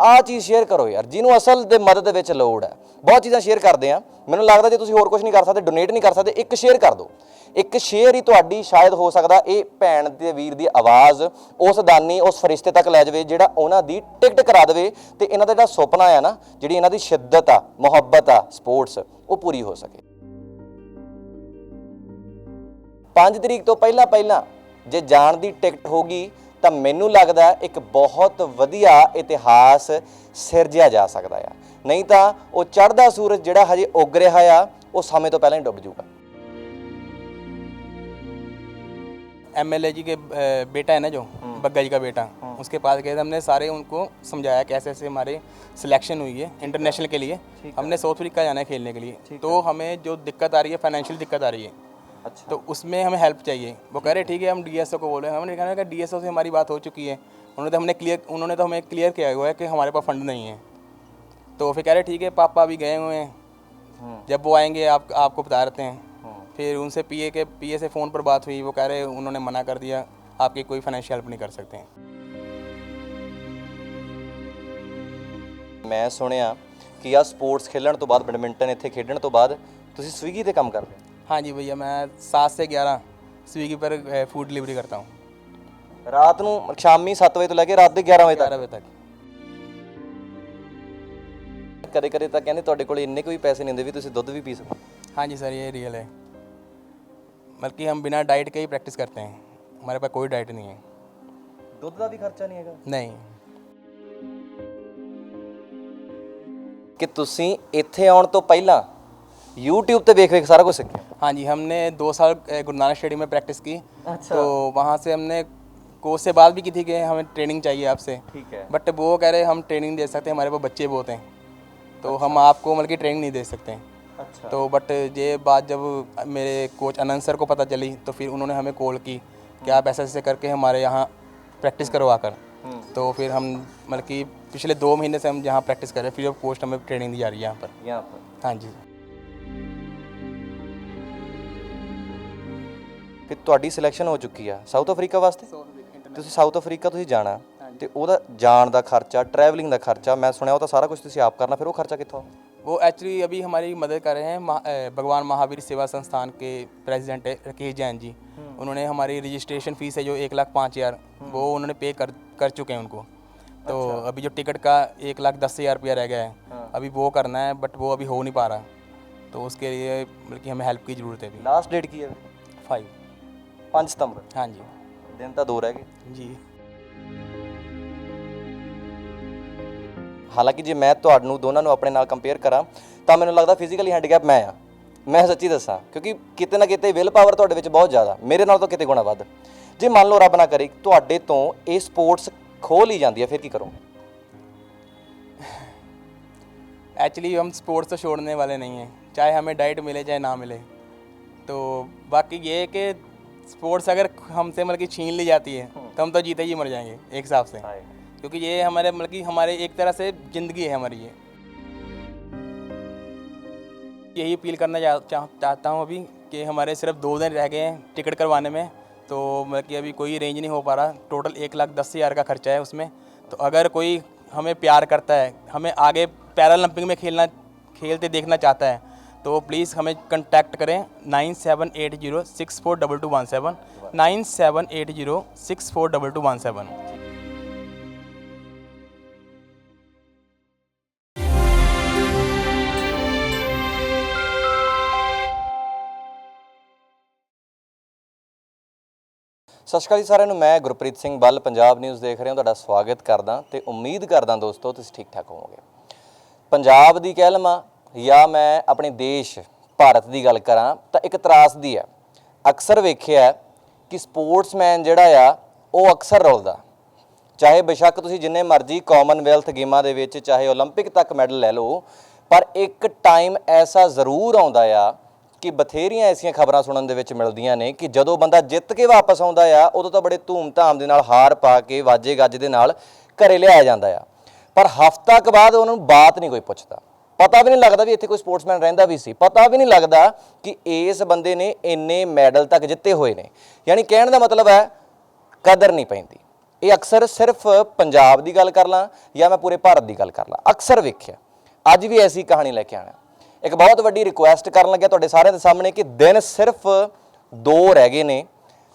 ਆਹ ਚੀਜ਼ ਸ਼ੇਅਰ ਕਰੋ ਯਾਰ, ਜਿਹਨੂੰ ਅਸਲ ਦੇ ਮਦਦ ਦੇ ਵਿੱਚ ਲੋੜ ਹੈ। ਬਹੁਤ ਚੀਜ਼ਾਂ ਸ਼ੇਅਰ ਕਰਦੇ ਆ, ਮੈਨੂੰ ਲੱਗਦਾ ਜੇ ਤੁਸੀਂ ਹੋਰ ਕੁਝ ਨਹੀਂ ਕਰ ਸਕਦੇ, ਡੋਨੇਟ ਨਹੀਂ ਕਰ ਸਕਦੇ, ਇੱਕ ਸ਼ੇਅਰ ਕਰ ਦਿਓ। ਇੱਕ ਸ਼ੇਅਰ ਹੀ ਤੁਹਾਡੀ ਸ਼ਾਇਦ ਹੋ ਸਕਦਾ ਇਹ ਭੈਣ ਤੇ ਵੀਰ ਦੀ ਆਵਾਜ਼ ਉਸ ਦਾਨੀ ਉਸ ਫਰਿਸ਼ਤੇ ਤੱਕ ਲੈ ਜਾਵੇ ਜਿਹੜਾ ਉਹਨਾਂ ਦੀ ਟਿਕਟ ਕਰਾ ਦੇਵੇ, ਤੇ ਇਹਨਾਂ ਦਾ ਜਿਹੜਾ ਸੁਪਨਾ ਆ ਨਾ, ਜਿਹੜੀ ਇਹਨਾਂ ਦੀ ਸ਼ਿੱਦਤ ਆ, ਮੁਹੱਬਤ ਆ ਸਪੋਰਟਸ, ਉਹ ਪੂਰੀ ਹੋ ਸਕੇ। 5 ਤਰੀਕ ਤੋਂ ਪਹਿਲਾਂ ਜੇ ਜਾਣ ਦੀ ਟਿਕਟ ਹੋਗੀ ਤਾਂ ਮੈਨੂੰ ਲੱਗਦਾ ਇੱਕ ਬਹੁਤ ਵਧੀਆ ਇਤਿਹਾਸ ਸਿਰਜਿਆ ਜਾ ਸਕਦਾ ਆ। ਨਹੀਂ ਤਾਂ ਉਹ ਚੜ੍ਹਦਾ ਸੂਰਜ ਜਿਹੜਾ ਹਜੇ ਉੱਗ ਰਿਹਾ ਆ, ਉਹ ਸਮੇਂ ਤੋਂ ਪਹਿਲਾਂ ਹੀ ਡੁੱਬ ਜਾਊਗਾ। एमएलए जी के बेटा है ना, जो बग्गा जी का बेटा, उसके पास गए थे हमने, सारे उनको समझाया कैसे ऐसे हमारे सिलेक्शन हुई है इंटरनेशनल के लिए, हमने साउथ अफ्रीका जाना है खेलने के लिए, तो हमें जो दिक्कत आ रही है फाइनेंशियल दिक्कत आ रही है। अच्छा। तो उसमें हमें हेल्प चाहिए। वो कह रहे ठीक है हम डीएसओ को बोले, हमने कहा डीएसओ से हमारी बात हो चुकी है, उन्होंने तो हमें क्लियर किया हुआ है कि हमारे पास फंड नहीं है। तो फिर कह रहे ठीक है पापा अभी गए हुए हैं, जब वो आएंगे आपको बता देते हैं। फिर उनसे पीए से फ़ोन पर बात हुई, वो कह रहे उन्होंने मना कर दिया, आपकी कोई फाइनेंशियल हेल्प नहीं कर सकते हैं। मैं सुनिया कि यार स्पोर्ट्स खेलने तो बाद, बैडमिंटन इत्थे खेडण तो बाद तुसीं स्विगी ते काम करदे हो? हाँ जी भैया, मैं 7 से 11 स्विगी पर फूड डिलीवरी करता हूँ। रात नूं शामी 7 बजे तो लैके रात दे 11 बजे तक। कदे कदे तां कहंदे तुहाडे कोल इन्ने कोई पैसे नहीं हुंदे भी तुसीं दुੱਧ भी पी सको। हाँ जी सर, ये रियल है, बल्कि हम बिना डाइट के ही प्रैक्टिस करते हैं, हमारे पास कोई डाइट नहीं है। ਦੁੱਧ ਦਾ ਵੀ ਖਰਚਾ ਨਹੀਂ ਹੈਗਾ? नहीं। कि तुसीं इत्थे आउण तो ਪਹਿਲਾਂ YouTube ਤੇ ਵੇਖ सारा कुछ सीखा? हाँ जी, हमने 2 साल गुरु नानक स्टेडियम में प्रैक्टिस की। अच्छा। तो वहाँ से हमने कोच से बात भी की थी कि हमें ट्रेनिंग चाहिए आपसे, ठीक है, बट वो कह रहे हम ट्रेनिंग दे सकते हैं, हमारे पास बच्चे बहुत हैं, तो अच्छा, हम आपको मतलब कि ट्रेनिंग नहीं दे सकते। अच्छा। तो बट ये बात जब मेरे कोच अनंत सर को पता चली तो फिर उन्होंने हमें कॉल की कि आप ऐसे ऐसे करके हमारे यहाँ प्रैक्टिस करवा कर, तो फिर हम मतलब कि पिछले 2 महीने से हम यहाँ प्रैक्टिस कर रहे हैं, फिर अब कोच हमें ट्रेनिंग दी जा रही है यहाँ पर। हाँ जी। ਫਿਰ ਤੁਹਾਡੀ ਸਿਲੈਕਸ਼ਨ ਹੋ ਚੁੱਕੀ ਆ ਸਾਊਥ ਅਫਰੀਕਾ ਵਾਸਤੇ, ਤੁਸੀਂ ਸਾਊਥ ਅਫਰੀਕਾ ਤੁਸੀਂ ਜਾਣਾ, ਤੇ ਉਹਦਾ ਜਾਣ ਦਾ ਖਰਚਾ, ਟਰੈਵਲਿੰਗ ਦਾ ਖਰਚਾ, ਮੈਂ ਸੁਣਿਆ ਉਹ ਤਾਂ ਸਾਰਾ ਕੁਝ ਤੁਸੀਂ ਆਪ करना, फिर वो खर्चा कित्थों? वो एक्चुअली अभी हमारी मदद कर रहे हैं भगवान महावीर सेवा संस्थान के प्रेसिडेंट है राकेश जैन जी, उन्होंने हमारी रजिस्ट्रेशन फ़ीस है जो 1,05,000 वो उन्होंने पे कर चुके हैं उनको। तो अच्छा। अभी जो टिकट का 1,10,000 रुपया रह गया है, अभी वो करना है, बट वो अभी हो नहीं पा रहा, तो उसके लिए बल्कि हमें हेल्प की ज़रूरत है अभी। लास्ट डेट की है? 5 सितंबर। हाँ जी, दिन तो 2 रह गए जी। ਹਾਲਾਂਕਿ ਜੇ ਮੈਂ ਤੁਹਾਨੂੰ ਦੋਨਾਂ ਨੂੰ ਆਪਣੇ ਨਾਲ ਕੰਪੇਅਰ ਕਰਾਂ ਤਾਂ ਮੈਨੂੰ ਲੱਗਦਾ ਫਿਜ਼ੀਕਲੀ ਹੈਂਡੀਕੈਪ ਮੈਂ ਸੱਚੀ ਦੱਸਾਂ, ਕਿਉਂਕਿ ਕਿਤੇ ਨਾ ਕਿਤੇ ਵਿਲ ਪਾਵਰ ਤੁਹਾਡੇ ਵਿੱਚ ਬਹੁਤ ਜ਼ਿਆਦਾ, ਮੇਰੇ ਨਾਲ ਤਾਂ ਕਿਤੇ ਗੁਣਾ ਵੱਧ। ਜੇ ਮੰਨ ਲਓ ਰੱਬ ਨਾ ਕਰੇ ਤੁਹਾਡੇ ਤੋਂ ਇਹ ਸਪੋਰਟਸ ਖੋਹ ਲਈ ਜਾਂਦੀ ਹੈ, ਫਿਰ ਕੀ ਕਰੋਗੇ? एक्चुअली हम स्पोर्ट्स तो छोड़ने वाले नहीं हैं, चाहे हमें डाइट मिले चाहे ना मिले। तो बाकी ये है कि स्पोर्ट्स अगर हमसे मतलब कि छीन ली जाती है तो हम तो जीते ही मर जाएंगे एक हिसाब से, क्योंकि ये हमारे मतलब कि हमारे एक तरह से ज़िंदगी है हमारी। ये यही अपील करना चाहता हूँ अभी कि हमारे सिर्फ 2 दिन रह गए हैं टिकट करवाने में, तो मतलब कि अभी कोई अरेंज नहीं हो पा रहा। टोटल 1,10,000 का खर्चा है उसमें। तो अगर कोई हमें प्यार करता है, हमें आगे पैरालंपिक में खेलते देखना चाहता है, तो प्लीज़ हमें कंटैक्ट करें 9780642217 9780642217। ਸਤਿ ਸ਼੍ਰੀ ਅਕਾਲ ਜੀ ਸਾਰਿਆਂ ਨੂੰ, ਮੈਂ ਗੁਰਪ੍ਰੀਤ ਸਿੰਘ ਬੱਲ ਪੰਜਾਬ ਨਿਊਜ਼ ਦੇਖ ਰਹੇ ਹਾਂ, ਤੁਹਾਡਾ ਸਵਾਗਤ ਕਰਦਾ ਤੇ ਉਮੀਦ ਕਰਦਾ ਦੋਸਤੋ ਤੁਸੀਂ ਠੀਕ ਠਾਕ ਹੋਵੋਗੇ। ਪੰਜਾਬ ਦੀ ਕਹਿ ਲਵਾਂ ਜਾਂ ਮੈਂ ਆਪਣੇ ਦੇਸ਼ ਭਾਰਤ ਦੀ ਗੱਲ ਕਰਾਂ ਤਾਂ ਇੱਕ ਤਰਾਸਦੀ ਹੈ। ਅਕਸਰ ਵੇਖਿਆ ਕਿ ਸਪੋਰਟਸਮੈਨ ਜਿਹੜਾ ਆ ਉਹ ਅਕਸਰ ਰੁਲਦਾ, ਚਾਹੇ ਬੇਸ਼ੱਕ ਤੁਸੀਂ ਜਿੰਨੇ ਮਰਜ਼ੀ ਕਾਮਨਵੈਲਥ ਗੇਮਾਂ ਦੇ ਵਿੱਚ ਚਾਹੇ ਓਲੰਪਿਕ ਤੱਕ ਮੈਡਲ ਲੈ ਲਓ, ਪਰ ਇੱਕ ਟਾਈਮ ਐਸਾ ਜ਼ਰੂਰ ਆਉਂਦਾ ਆ ਕਿ ਬਥੇਰੀਆਂ ਐਸੀਆਂ ਖਬਰਾਂ ਸੁਣਨ ਦੇ ਵਿੱਚ ਮਿਲਦੀਆਂ ਨੇ ਕਿ ਜਦੋਂ ਬੰਦਾ ਜਿੱਤ ਕੇ ਵਾਪਸ ਆਉਂਦਾ ਆ ਉਦੋਂ ਤਾਂ ਬੜੇ ਧੂਮ-ਧਾਮ ਦੇ ਨਾਲ ਹਾਰ ਪਾ ਕੇ ਵਾਜੇ ਗੱਜ ਦੇ ਨਾਲ ਘਰੇ ਲਿਆਇਆ ਜਾਂਦਾ ਆ, ਪਰ ਹਫ਼ਤਾ ਕੁ ਬਾਅਦ ਉਹਨਾਂ ਨੂੰ ਬਾਤ ਨਹੀਂ ਕੋਈ ਪੁੱਛਦਾ। ਪਤਾ ਵੀ ਨਹੀਂ ਲੱਗਦਾ ਵੀ ਇੱਥੇ ਕੋਈ ਸਪੋਰਟਸਮੈਨ ਰਹਿੰਦਾ ਵੀ ਸੀ, ਪਤਾ ਵੀ ਨਹੀਂ ਲੱਗਦਾ ਕਿ ਇਸ ਬੰਦੇ ਨੇ ਇੰਨੇ ਮੈਡਲ ਤੱਕ ਜਿੱਤੇ ਹੋਏ ਨੇ। ਯਾਨੀ ਕਹਿਣ ਦਾ ਮਤਲਬ ਹੈ ਕਦਰ ਨਹੀਂ ਪੈਂਦੀ। ਇਹ ਅਕਸਰ ਸਿਰਫ ਪੰਜਾਬ ਦੀ ਗੱਲ ਕਰ ਲਾਂ ਜਾਂ ਮੈਂ ਪੂਰੇ ਭਾਰਤ ਦੀ ਗੱਲ ਕਰ ਲਾਂ, ਅਕਸਰ ਵੇਖਿਆ। ਅੱਜ ਵੀ ਐਸੀ ਕਹਾਣੀ ਲੈ ਕੇ ਆਣਾ। ਇੱਕ ਬਹੁਤ ਵੱਡੀ ਰਿਕੁਐਸਟ ਕਰਨ ਲੱਗਿਆ ਤੁਹਾਡੇ ਸਾਰਿਆਂ ਦੇ ਸਾਹਮਣੇ ਕਿ ਦਿਨ ਸਿਰਫ 2 ਰਹਿ ਗਏ ਨੇ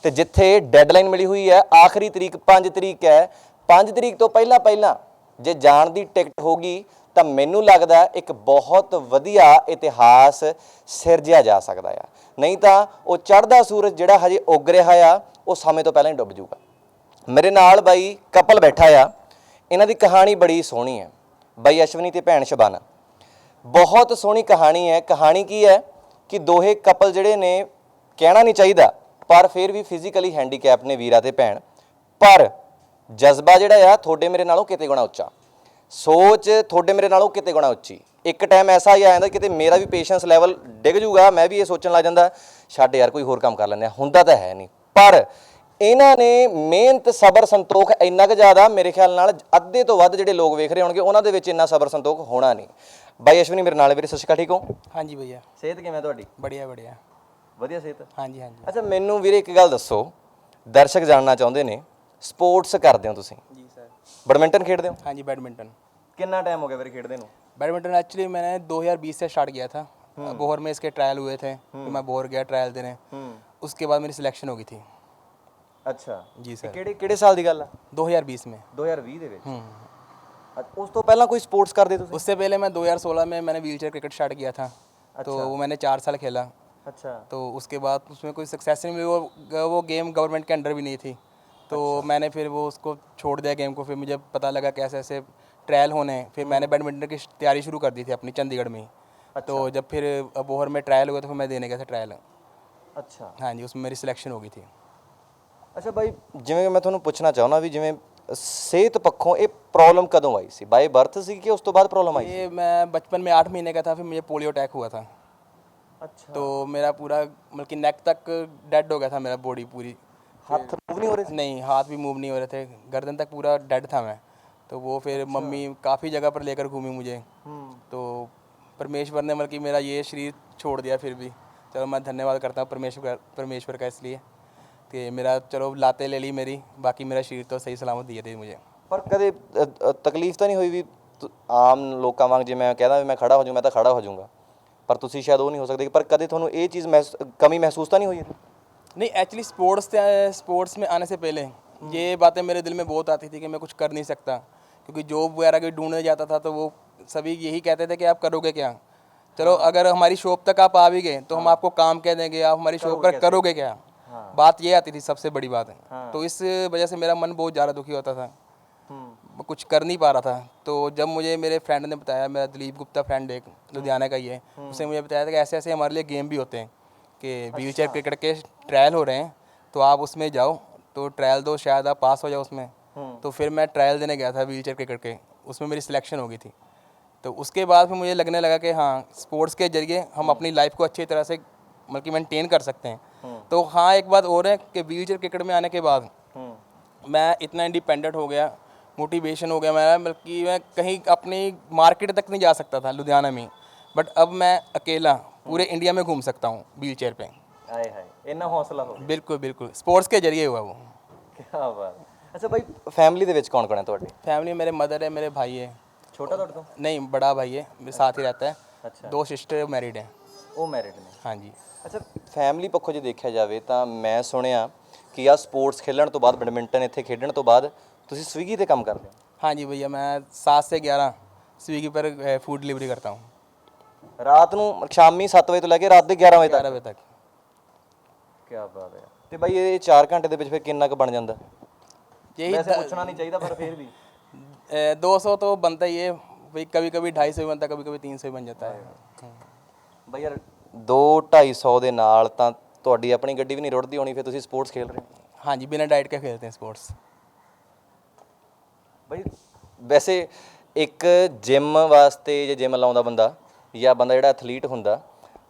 ਤੇ ਜਿੱਥੇ ਡੈਡਲਾਈਨ ਮਿਲੀ ਹੋਈ ਹੈ ਆਖਰੀ ਤਰੀਕ 5 ਤਰੀਕ ਹੈ। 5 ਤਰੀਕ ਤੋਂ ਪਹਿਲਾਂ ਜੇ ਜਾਣ ਦੀ ਟਿਕਟ ਹੋਗੀ ਤਾਂ ਮੈਨੂੰ ਲੱਗਦਾ ਇੱਕ ਬਹੁਤ ਵਧੀਆ ਇਤਿਹਾਸ ਸਿਰਜਿਆ ਜਾ ਸਕਦਾ ਆ। ਨਹੀਂ ਤਾਂ ਉਹ ਚੜ੍ਹਦਾ ਸੂਰਜ ਜਿਹੜਾ ਹਜੇ ਉੱਗ ਰਿਹਾ ਆ ਉਹ ਸਮੇਂ ਤੋਂ ਪਹਿਲਾਂ ਹੀ ਡੁੱਬ ਜਾਊਗਾ। ਮੇਰੇ ਨਾਲ ਬਾਈ ਕਪਲ ਬੈਠਾ ਆ, ਇਹਨਾਂ ਦੀ ਕਹਾਣੀ ਬੜੀ ਸੋਹਣੀ ਹੈ। ਬਾਈ ਅਸ਼ਵਨੀ ਤੇ ਭੈਣ ਸ਼ਬਾਨਾ, ਬਹੁਤ ਸੋਹਣੀ ਕਹਾਣੀ ਹੈ। ਕਹਾਣੀ ਕੀ ਹੈ ਕਿ ਦੋਹੇ ਕਪਲ ਜਿਹੜੇ ਨੇ, ਕਹਿਣਾ ਨਹੀਂ ਚਾਹੀਦਾ ਪਰ ਫਿਰ ਵੀ ਫਿਜ਼ੀਕਲੀ ਹੈਂਡੀਕੈਪ ਨੇ ਵੀਰਾ ਤੇ ਭੈਣ, ਪਰ ਜਜ਼ਬਾ ਜਿਹੜਾ ਆ ਤੁਹਾਡੇ ਮੇਰੇ ਨਾਲੋਂ ਕਿਤੇ ਗੁਣਾ ਉੱਚਾ, ਸੋਚ ਤੁਹਾਡੇ ਮੇਰੇ ਨਾਲੋਂ ਕਿਤੇ ਗੁਣਾ ਉੱਚੀ। ਇੱਕ ਟਾਈਮ ਐਸਾ ਹੀ ਆ ਜਾਂਦਾ ਕਿਤੇ ਮੇਰਾ ਵੀ ਪੇਸ਼ੈਂਸ ਲੈਵਲ ਡਿੱਗ ਜੂਗਾ, ਮੈਂ ਵੀ ਇਹ ਸੋਚਣ ਲੱਗ ਜਾਂਦਾ ਛੱਡ ਯਾਰ ਕੋਈ ਹੋਰ ਕੰਮ ਕਰ ਲੈਂਦੇ ਆ, ਹੁੰਦਾ ਤਾਂ ਹੈ ਨਹੀਂ। ਪਰ ਇਹਨਾਂ ਨੇ ਮਿਹਨਤ, ਸਬਰ, ਸੰਤੋਖ ਇੰਨਾ ਕੁ ਜ਼ਿਆਦਾ, ਮੇਰੇ ਖਿਆਲ ਨਾਲ ਅੱਧੇ ਤੋਂ ਵੱਧ ਜਿਹੜੇ ਲੋਕ ਵੇਖ ਰਹੇ ਹੋਣਗੇ ਉਹਨਾਂ ਦੇ ਵਿੱਚ ਇੰਨਾ ਸਬਰ ਸੰਤੋਖ ਹੋਣਾ ਨਹੀਂ। ਬਾਈ ਅਸ਼ਵਨੀ ਮੇਰੇ ਨਾਲ, ਵੀਰੇ ਸਤਿ ਸ਼੍ਰੀ ਅਕਾਲ, ਠੀਕ ਹੋ? हाँ जी भैया, ਸਿਹਤ ਕਿਵੇਂ ਤੁਹਾਡੀ? बढ़िया बढ़िया। ਵਧੀਆ ਸਿਹਤ। हाँ जी हाँ जी। ਅੱਛਾ ਮੈਨੂੰ ਵੀਰੇ ਇੱਕ ਗੱਲ ਦੱਸੋ, ਦਰਸ਼ਕ ਜਾਣਨਾ ਚਾਹੁੰਦੇ ਨੇ, ਸਪੋਰਟਸ ਕਰਦੇ ਹੋ ਤੁਸੀਂ, जी सर। ਬੈਡਮਿੰਟਨ ਖੇਡਦੇ ਹੋ? हाँ जी बैडमिंटन। ਕਿੰਨਾ ਟਾਈਮ ਹੋ ਗਿਆ ਵੀਰੇ ਖੇਡਦੇ ਨੂੰ? बैडमिंटन एक्चुअली मैंने 2020 से स्टार्ट किया था। बोहर में इसके ट्रायल हुए थे, फिर मैं बोहर गया ट्रायल देने, उसके बाद मेरी सिलेक्शन हो गई थी। ਅੱਛਾ जी ਇਹ सर। ਕਿਹੜੇ ਸਾਲ ਦੀ ਗੱਲ ਆ? 2020 में। 2020 ਦੇ ਵਿੱਚ। ਉਸ ਤੋਂ ਪਹਿਲਾਂ ਕੋਈ ਸਪੋਰट्स ਕਰਦੇ ਤੁਸੀਂ? उससे पहले मैं 2016 में मैंने व्हीलचेयर क्रिकेट स्टार्ट किया था, तो वो मैंने 4 साल खेला। अच्छा। तो उसके बाद उसमें कोई सक्सेस नहीं मिली, वो गेम गवर्नमेंट के अंडर भी नहीं थी, तो मैंने फिर वो उसको छोड़ दिया गेम को। फिर मुझे पता लगा कैसे ऐसे ट्रायल होने हैं, फिर मैंने बैडमिंटन की तैयारी शुरू कर दी थी अपनी चंडीगढ़ में ही। तो जब फिर बोहर में ट्रायल हुए तो फिर मैं देने गया था ट्रायल। अच्छा। हाँ जी, उसमें मेरी सिलेक्शन हो गई थी। ਅੱਛਾ ਬਾਈ, ਜਿਵੇਂ ਮੈਂ ਤੁਹਾਨੂੰ ਪੁੱਛਣਾ ਚਾਹੁੰਦਾ ਵੀ ਜਿਵੇਂ ਸਿਹਤ ਪੱਖੋਂ ਇਹ ਪ੍ਰੋਬਲਮ ਕਦੋਂ ਆਈ ਸੀ? ਬਾਈ ਬਰਥ ਸੀ ਕਿ ਉਸ ਤੋਂ ਬਾਅਦ ਪ੍ਰੋਬਲਮ ਆਈ? ये मैं बचपन में 8 महीने का था, फिर मुझे पोलियो अटैक हुआ था। अच्छा। तो मेरा पूरा मतलब कि नेक तक डेड हो गया था, मेरा बॉडी पूरी। ਹੱਥ मूव नहीं हो रहे थे? नहीं, हाथ भी मूव नहीं हो रहे थे, गर्दन तक पूरा डेड था मैं। तो वो फिर मम्मी काफ़ी जगह पर लेकर घूमी मुझे। तो परमेश्वर ने मतलब कि मेरा ये शरीर छोड़ दिया फिर भी। चलो मैं धन्यवाद करता हूँ परमेश्वर का, इसलिए कि मेरा चलो लाते ले ली मेरी, बाकी मेरा शरीर तो सही सलामत दिए थे मुझे। ਪਰ ਕਦੇ ਤਕਲੀਫ ਤਾਂ ਨਹੀਂ ਹੋਈ ਵੀ ਆਮ ਲੋਕਾਂ ਵਾਂਗ ਜੇ ਮੈਂ ਕਹਿੰਦਾ ਵੀ ਮੈਂ ਖੜਾ ਹੋ ਜਾਊਂ, ਮੈਂ ਤਾਂ ਖੜਾ ਹੋ ਜਾਊਂਗਾ, ਪਰ ਤੁਸੀਂ ਸ਼ਾਇਦ ਉਹ ਨਹੀਂ ਹੋ ਸਕਦੇ, ਪਰ ਕਦੇ ਤੁਹਾਨੂੰ ਇਹ ਚੀਜ਼ ਕਮੀ ਮਹਿਸੂਸ ਤਾਂ ਨਹੀਂ ਹੋਈ? नहीं, एक्चुअली स्पोर्ट्स में आने से पहले ये बातें मेरे दिल में बहुत आती थी कि मैं कुछ कर नहीं सकता, क्योंकि जॉब वगैरह की ढूंढने जाता था तो वो सभी यही कहते थे कि आप करोगे क्या। चलो अगर हमारी शॉप तक आप आ भी गए तो हम आपको काम कह देंगे, आप हमारी शॉप पर करोगे क्या। बात ये आती थी, सबसे बड़ी बात है। तो इस वजह से मेरा मन बहुत ज़्यादा दुखी होता था, मैं कुछ कर नहीं पा रहा था। तो जब मुझे मेरे फ्रेंड ने बताया, मेरा दिलीप गुप्ता फ्रेंड एक लुधियाना का ही है, उसने मुझे बताया था कि ऐसे ऐसे हमारे लिए गेम भी होते हैं कि व्हीलचेयर क्रिकेट के ट्रायल हो रहे हैं, तो आप उसमें जाओ, तो ट्रायल दो, शायद आप पास हो जाओ उसमें। तो फिर मैं ट्रायल देने गया था व्हीलचेयर क्रिकेट के, उसमें मेरी सिलेक्शन हो गई थी। तो उसके बाद फिर मुझे लगने लगा कि हाँ, स्पोर्ट्स के जरिए हम अपनी लाइफ को अच्छी तरह से मतलब कि मेंटेन कर सकते हैं। तो हाँ, एक बात और है कि व्हीलचेयर क्रिकेट में आने के बाद मैं इतना इंडिपेंडेंट हो गया, मोटिवेशन हो गया मेरा, बल्कि मैं कहीं अपनी मार्केट तक नहीं जा सकता था लुधियाना में, बट अब मैं अकेला पूरे इंडिया में घूम सकता हूँ व्हीलचेयर पे। ਹਾਏ ਹਾਏ, ਇੰਨਾ ਹੌਸਲਾ ਹੋ ਗਿਆ। बिल्कुल बिल्कुल, स्पोर्ट्स के जरिए हुआ वो। ਕੀ ਬਾਤ। ਅੱਛਾ ਬਾਈ, ਫੈਮਿਲੀ ਦੇ ਵਿੱਚ ਕੌਣ ਕੌਣ ਹੈ ਤੁਹਾਡੇ? फैमिली मेरे मदर है, मेरे भाई है। ਛੋਟਾ ਤੁਹਾਡੇ ਤੋਂ? नहीं, बड़ा भाई है, मेरे साथ ही रहता है। अच्छा। 2 सिस्टर मैरिड हैं। ਉਹ ਮੈਰਿਡ ਨੇ? हाँ जी। ਅੱਛਾ, ਫੈਮਿਲੀ ਪੱਖੋਂ ਜੇ ਦੇਖਿਆ ਜਾਵੇ ਤਾਂ ਮੈਂ ਸੁਣਿਆ ਕਿ ਆ ਸਪੋਰਟਸ ਖੇਡਣ ਤੋਂ ਬਾਅਦ, ਬੈਡਮਿੰਟਨ ਇੱਥੇ ਖੇਡਣ ਤੋਂ ਬਾਅਦ ਤੁਸੀਂ ਸਵਿਗੀ ਤੇ ਕੰਮ ਕਰਦੇ ਹੋ? हाँ जी भैया, मैं 7 से 11 स्विगी पर फूड डिलीवरी करता हूँ। ਰਾਤ ਨੂੰ ਸ਼ਾਮੀ 7 ਵਜੇ ਤੋਂ ਲੈ ਕੇ ਰਾਤ ਦੇ 11 ਵਜੇ ਤੱਕ? 11 बजे तक। ਕੀ ਬਾਤ ਹੈ। ਤੇ ਬਾਈ ਇਹ 4 ਘੰਟੇ ਦੇ ਵਿੱਚ ਫਿਰ ਕਿੰਨਾ ਕੁ ਬਣ ਜਾਂਦਾ? यही ਵੈਸੇ ਪੁੱਛਣਾ ਨਹੀਂ ਚਾਹੀਦਾ ਪਰ ਫਿਰ ਵੀ 200 तो बनता ही है भाई, कभी कभी 250 भी बनता है, कभी कभी 300 भी बन जाता है। ਬਾਈ ਯਾਰ 2-250 ਦੇ ਨਾਲ ਤਾਂ ਤੁਹਾਡੀ ਆਪਣੀ ਗੱਡੀ ਵੀ ਨਹੀਂ ਰੁੜਦੀ ਹੋਣੀ, ਫਿਰ ਤੁਸੀਂ ਸਪੋਰਟਸ ਖੇਡ ਰਹੇ ਹੋ? हाँ जी, बिना डाइट के खेलते हैं स्पोर्ट्स। ਬਾਈ ਵੈਸੇ ਇੱਕ ਜਿਮ ਵਾਸਤੇ ਜੇ ਜਿਮ ਲਾਉਂਦਾ ਬੰਦਾ ਜਾਂ ਬੰਦਾ ਜਿਹੜਾ ਐਥਲੀਟ ਹੁੰਦਾ,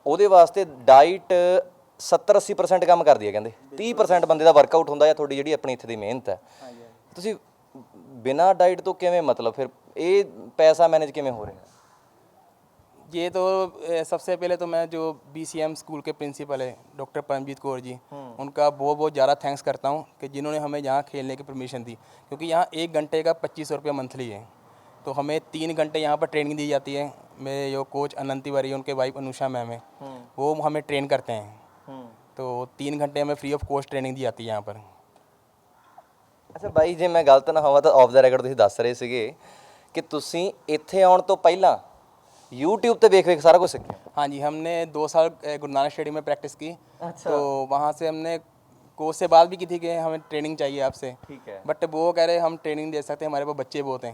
ਉਹਦੇ ਵਾਸਤੇ ਡਾਈਟ 70-80% ਕੰਮ ਕਰਦੀ ਹੈ ਕਹਿੰਦੇ, 30% ਬੰਦੇ ਦਾ ਵਰਕਆਊਟ ਹੁੰਦਾ ਜਾਂ ਤੁਹਾਡੀ ਜਿਹੜੀ ਆਪਣੀ ਇੱਥੇ ਦੀ ਮਿਹਨਤ ਹੈ। ਤੁਸੀਂ ਬਿਨਾਂ ਡਾਈਟ ਤੋਂ ਕਿਵੇਂ, ਮਤਲਬ ਫਿਰ ਇਹ ਪੈਸਾ ਮੈਨੇਜ ਕਿਵੇਂ ਹੋ ਰਿਹਾ? ये तो सबसे पहले तो मैं जो BCM स्कूल के प्रिंसिपल है डॉक्टर परमजीत कौर जी, उनका बहुत बहुत ज़्यादा थैंक्स करता हूँ कि जिन्होंने हमें यहाँ खेलने की परमिशन दी, क्योंकि यहाँ 1 घंटे का 2500 रुपये मंथली है। तो हमें 3 घंटे यहाँ पर ट्रेनिंग दी जाती है। मेरे जो कोच अनंत तिवारी, उनके वाइफ अनुषा मैम है, वो हमें ट्रेन करते हैं। तो 3 घंटे हमें फ्री ऑफ कॉस्ट ट्रेनिंग दी जाती है यहाँ पर। ਅੱਛਾ ਬਾਈ ਜੇ ਮੈਂ ਗਲਤ ਨਾ ਹੋਵਾਂ ਤਾਂ ਆਫ ਦਾ ਰੈਕੋਰਡ ਤੁਸੀਂ ਦੱਸ ਰਹੇ ਸੀਗੇ ਕਿ ਤੁਸੀਂ ਇੱਥੇ ਆਉਣ ਤੋਂ ਪਹਿਲਾਂ YouTube ਤੇ ਵੇਖ ਵੇਖ ਸਾਰਾ ਕੁਝ ਸਿੱਖਿਆ। हाँ जी, हमने 2 साल गुरु नानक स्टेडियम में प्रैक्टिस की। अच्छा। तो वहाँ से हमने कोच से बात भी की थी कि हमें ट्रेनिंग चाहिए आपसे, ठीक है। बट वो कह रहे हम ट्रेनिंग दे सकते हैं, हमारे पास बच्चे बहुत हैं,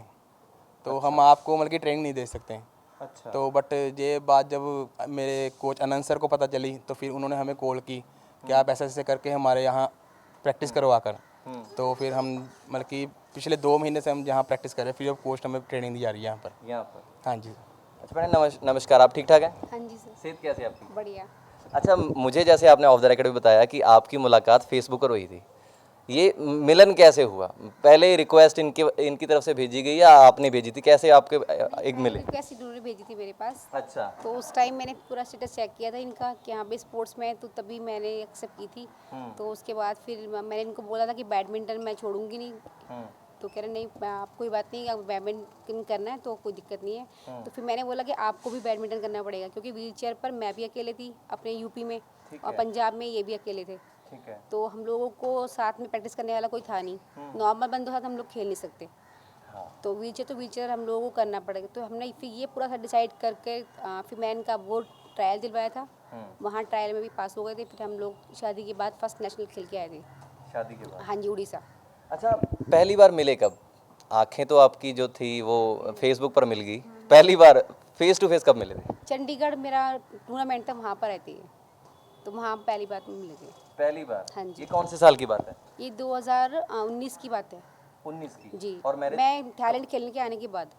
तो हम आपको मतलब कि ट्रेनिंग नहीं दे सकते। अच्छा। तो बट ये बात जब मेरे कोच अनंत सर को पता चली तो फिर उन्होंने हमें कॉल की कि आप ऐसे ऐसे करके हमारे यहाँ प्रैक्टिस करवा कर। तो फिर हम मतलब कि पिछले 2 महीने से हम यहाँ प्रैक्टिस कर रहे हैं, फ्री ऑफ कॉस्ट हमें ट्रेनिंग दी जा रही है यहाँ पर। यहाँ पर। हाँ जी। अच्छा मैंने नमस्कार, आप ठीक ठाक हैं? हाँ जी सर, सेहत कैसी है आपकी? बढ़िया। अच्छा मुझे जैसे आपने ऑफ द रेकॉर्ड भी बताया कि आपकी मुलाकात फेसबुक पर हुई थी, ये मिलन कैसे हुआ? पहले रिक्वेस्ट इनकी तरफ से भेजी गई या आपने भेजी थी? कैसे आपके एक मिले? रिक्वेस्ट इन्होंने भेजी थी मेरे पास। अच्छा। तो उस टाइम मैंने पूरा स्टेटस चेक किया था इनका कि हाँ भाई स्पोर्ट्स में है, तो तभी मैंने एक्सेप्ट की थी। तो उसके बाद फिर मैंने इनको बोला था कि बैडमिंटन मैं छोड़ूंगी नहीं। तो कह रहे नहीं, आप कोई बात नहीं, अगर बैडमिंटन करना है तो कोई दिक्कत नहीं है। तो फिर मैंने बोला कि आपको भी बैडमिंटन करना पड़ेगा, क्योंकि व्हील चेयर पर मैं भी अकेले थी अपने यूपी में, और पंजाब में ये भी अकेले थे। ठीक है। तो हम लोगों को साथ में प्रैक्टिस करने वाला कोई था नहीं, नॉर्मल बंदों के साथ हम लोग खेल नहीं सकते। तो व्हील चेयर हम लोगों को करना पड़ेगा। तो हमने फिर ये पूरा सा डिसाइड करके फिर मैं इनका वो ट्रायल दिलवाया था। वहाँ ट्रायल में भी पास हो गए थे। फिर हम लोग शादी के बाद फर्स्ट नेशनल खेल के आए थे। शादी के बाद? हाँ जी, उड़ीसा। अच्छा पहली बार मिले कब? आंखें तो आपकी जो थी वो फेसबुक पर मिल गई, पहली बार फेस टू फेस कब मिले थे? चंडीगढ़ मेरा टूर्नामेंट था, वहाँ पर रहती है, तो वहाँ पहली बार मिले थे। पहली बार? हाँ जी। ये कौन से साल की बात है? ये 2019 की बात है 19 की? जी। और मैरिज? मैं थाईलैंड खेलने के आने के बाद।